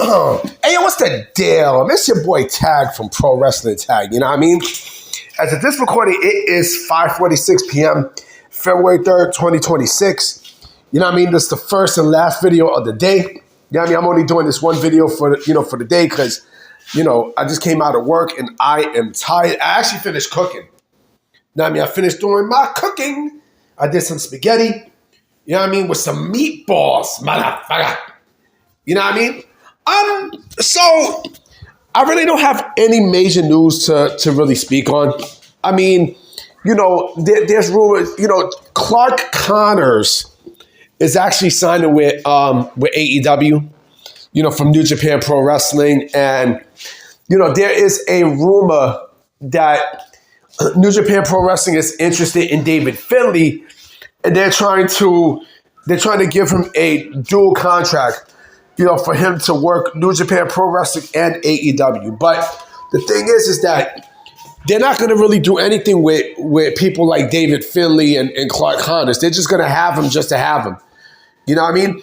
Hey, yo, what's the deal? It's your boy Tag from Pro Wrestling Tag. You know what I mean? As of this recording, it is 5:46 p.m., February 3rd, 2026. You know what I mean? This is the first and last video of the day. You know what I mean? I'm only doing this one video for the day because, I just came out of work and I am tired. I actually finished cooking. You know what I mean? I finished doing my cooking. I did some spaghetti. You know what I mean? With some meatballs, motherfucker. You know what I mean? So I really don't have any major news to really speak on. I mean, there's rumors, Clark Connors is actually signing with AEW, from New Japan Pro Wrestling. And, there is a rumor that New Japan Pro Wrestling is interested in David Finlay, and they're trying to give him a dual contract, for him to work New Japan Pro Wrestling and AEW. But the thing is that they're not going to really do anything with people like David Finlay and Clark Connors. They're just going to have him just to have him. You know what I mean?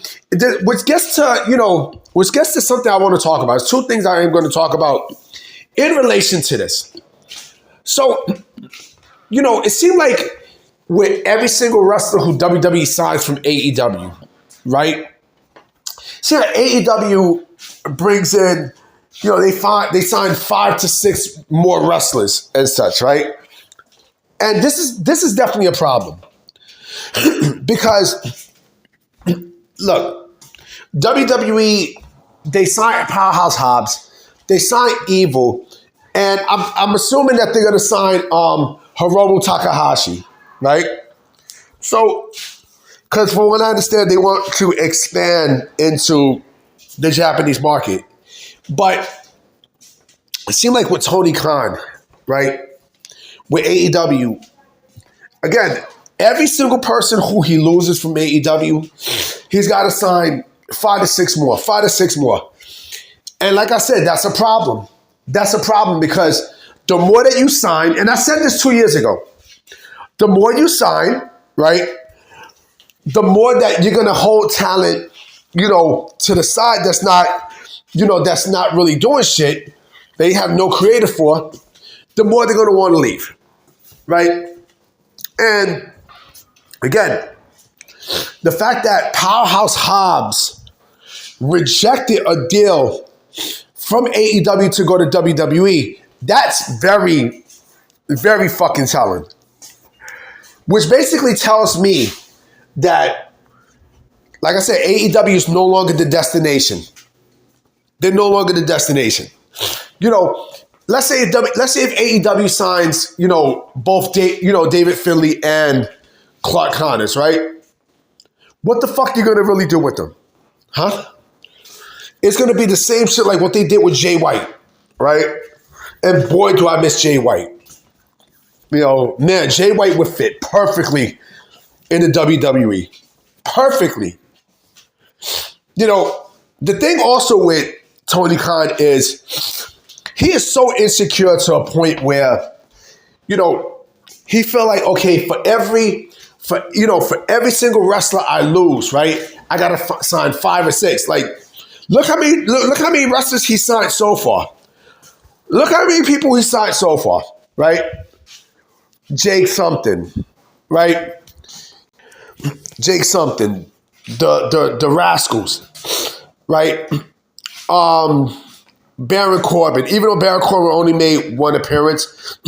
Which gets to something I want to talk about. There's two things I am going to talk about in relation to this. So, it seemed like with every single wrestler who WWE signs from AEW, right? See, like AEW brings in, they sign 5 to 6 more wrestlers and such, right? And this is definitely a problem because, look, WWE, they sign Powerhouse Hobbs, they sign Evil, and I'm assuming that they're going to sign Hiromu Takahashi, right? So, because from what I understand, they want to expand into the Japanese market. But it seemed like with Tony Khan, right, with AEW, again, every single person who he loses from AEW, he's got to sign 5 to 6 more. And like I said, that's a problem. That's a problem because the more that you sign, and I said this 2 years ago, the more you sign, right, the more that you're going to hold talent, to the side that's not really doing shit, they have no creative for, the more they're going to want to leave, right? And again, the fact that Powerhouse Hobbs rejected a deal from AEW to go to WWE, that's very, very fucking telling. Which basically tells me that, like I said, AEW is no longer the destination. They're no longer the destination. Let's say if AEW signs, both David Finlay and Clark Connors, right? What the fuck are you gonna really do with them? Huh? It's gonna be the same shit like what they did with Jay White, right? And boy, do I miss Jay White. Man, Jay White would fit perfectly in the WWE. Perfectly. The thing also with Tony Khan is he is so insecure to a point where, he felt like, okay, for every single wrestler I lose, right, I gotta sign 5 or 6. Like, look how many wrestlers he signed so far. Look how many people he signed so far, right? Jake something, right? Jake something, the Rascals, right? Baron Corbin, even though Baron Corbin only made one appearance,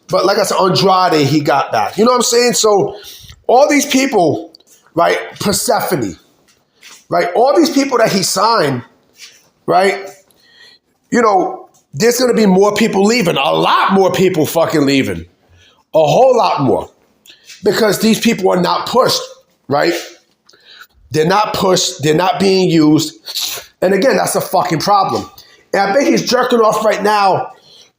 but like I said, Andrade, he got back. You know what I'm saying? So all these people, right? Persephone, right? All these people that he signed, right? There's going to be more people leaving, a lot more people fucking leaving, a whole lot more, because these people are not pushed, right? They're not pushed. They're not being used. And again, that's a fucking problem. And I bet he's jerking off right now,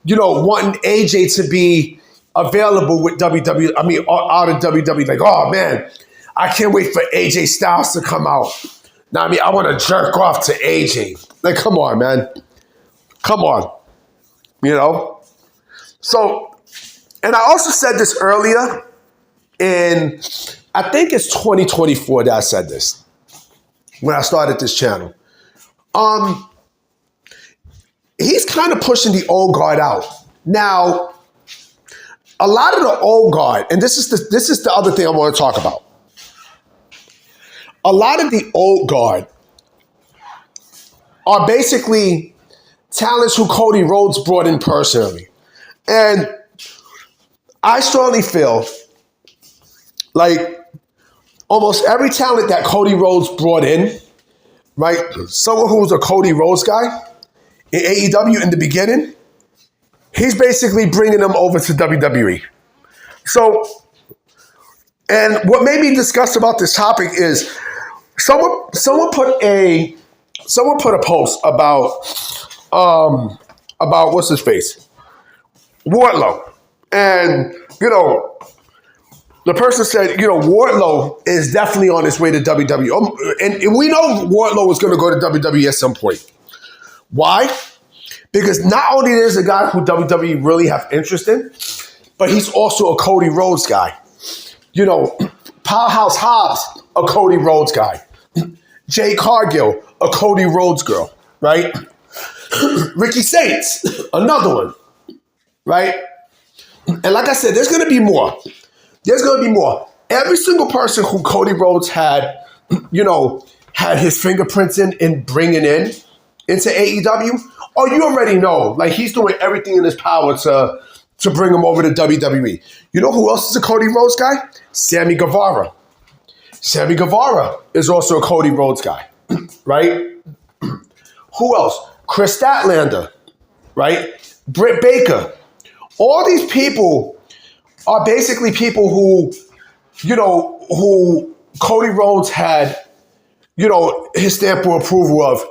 wanting AJ to be available with WWE. I mean, out of WWE. Like, oh man, I can't wait for AJ Styles to come out. Now, I want to jerk off to AJ. Like, come on, man. Come on. So, and I also said this earlier in, I think it's 2024 that I said this, when I started this channel. he's kind of pushing the old guard out. Now, a lot of the old guard, and this is the other thing I want to talk about. A lot of the old guard are basically talents who Cody Rhodes brought in personally. And I strongly feel like almost every talent that Cody Rhodes brought in, right? Someone who was a Cody Rhodes guy in AEW in the beginning, he's basically bringing them over to WWE. So, and what made me discuss about this topic is someone put a post about what's his face? Wardlow. And, the person said, Wardlow is definitely on his way to WWE. And we know Wardlow was going to go to WWE at some point. Why? Because not only is a guy who WWE really have interest in, but he's also a Cody Rhodes guy. Powerhouse Hobbs, a Cody Rhodes guy. Jay Cargill, a Cody Rhodes girl, right? Ricky Saints, another one, right? And like I said, there's going to be more. There's going to be more. Every single person who Cody Rhodes had his fingerprints in bringing into AEW, you already know. Like, he's doing everything in his power to bring him over to WWE. You know who else is a Cody Rhodes guy? Sammy Guevara. Sammy Guevara is also a Cody Rhodes guy, right? Who else? Chris Statlander, right? Britt Baker. All these people are basically people who Cody Rhodes had, his stamp of approval of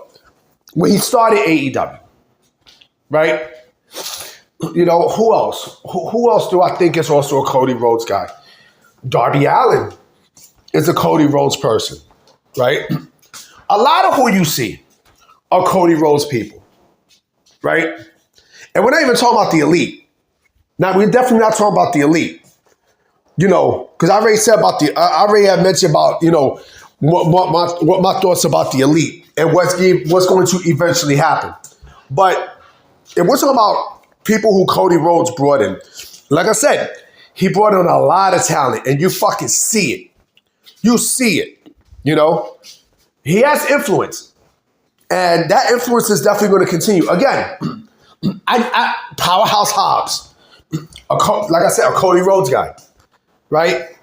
when he started AEW, right? Who else? Who else do I think is also a Cody Rhodes guy? Darby Allin is a Cody Rhodes person, right? A lot of who you see are Cody Rhodes people, right? And we're not even talking about the elite. Now, we're definitely not talking about the elite, because I already said I already have mentioned about, what my thoughts about the elite and what's going to eventually happen. But if we're talking about people who Cody Rhodes brought in, like I said, he brought in a lot of talent, and you fucking see it. You see it, He has influence, and that influence is definitely going to continue. Again, Powerhouse Hobbs. Like I said, a Cody Rhodes guy, right?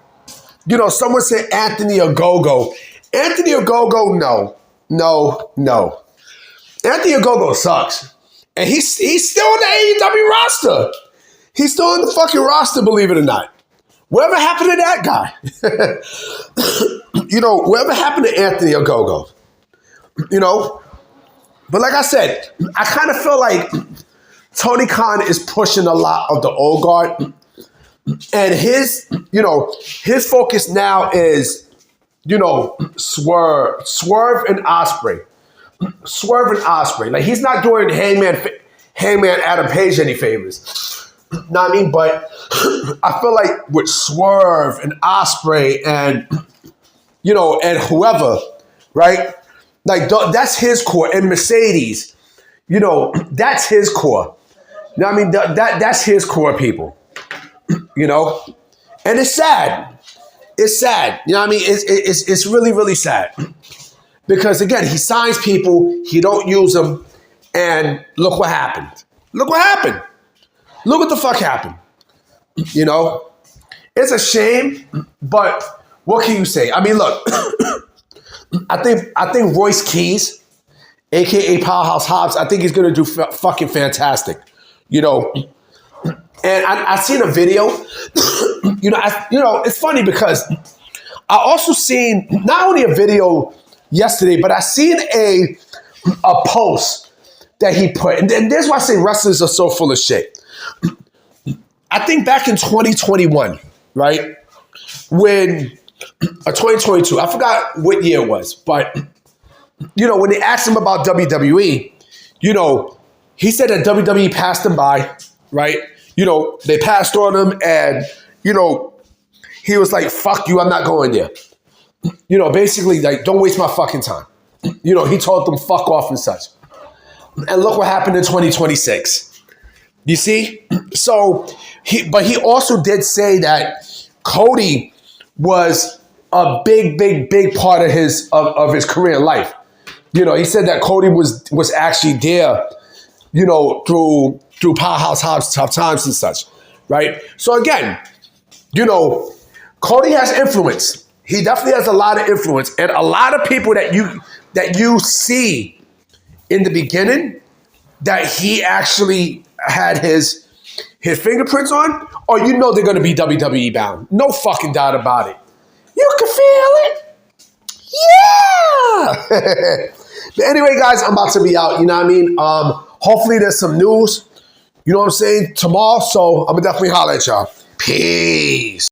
Someone said Anthony Ogogo. Anthony Ogogo, no. Anthony Ogogo sucks. And he's still on the AEW roster. He's still on the fucking roster, believe it or not. Whatever happened to that guy? Whatever happened to Anthony Ogogo? But like I said, I kind of feel like Tony Khan is pushing a lot of the old guard, and his focus now is, Swerve and Ospreay. Like, he's not doing Hangman Adam Page any favors. Know what I mean? But I feel like with Swerve and Ospreay and and whoever, right? Like, that's his core. And Mercedes, that's his core. You know what I mean? That's his core people, And it's sad. It's sad. You know what I mean? It's really, really sad. Because, again, he signs people, he don't use them, and look what happened. Look what the fuck happened. It's a shame, but what can you say? I mean, look, I think Royce Keys, a.k.a. Powerhouse Hobbs, I think he's going to do fucking fantastic. And I seen a video. It's funny because I also seen not only a video yesterday, but I seen a post that he put. And this is why I say wrestlers are so full of shit. I think back in 2021, right? When 2022, I forgot what year it was, but when they asked him about WWE, he said that WWE passed him by, right? They passed on him, and he was like, fuck you, I'm not going there. Basically, like, don't waste my fucking time. he told them fuck off and such. And look what happened in 2026. You see? So, but he also did say that Cody was a big part of his career life. He said that Cody was actually there, through Powerhouse Hobbs' tough times and such, right? So again, Cody has influence. He definitely has a lot of influence, and a lot of people that you see in the beginning that he actually had his fingerprints on, or they're going to be WWE bound. No fucking doubt about it. You can feel it. Yeah. But anyway, guys, I'm about to be out. You know what I mean? Hopefully there's some news. You know what I'm saying? Tomorrow. So I'm going to definitely holler at y'all. Peace.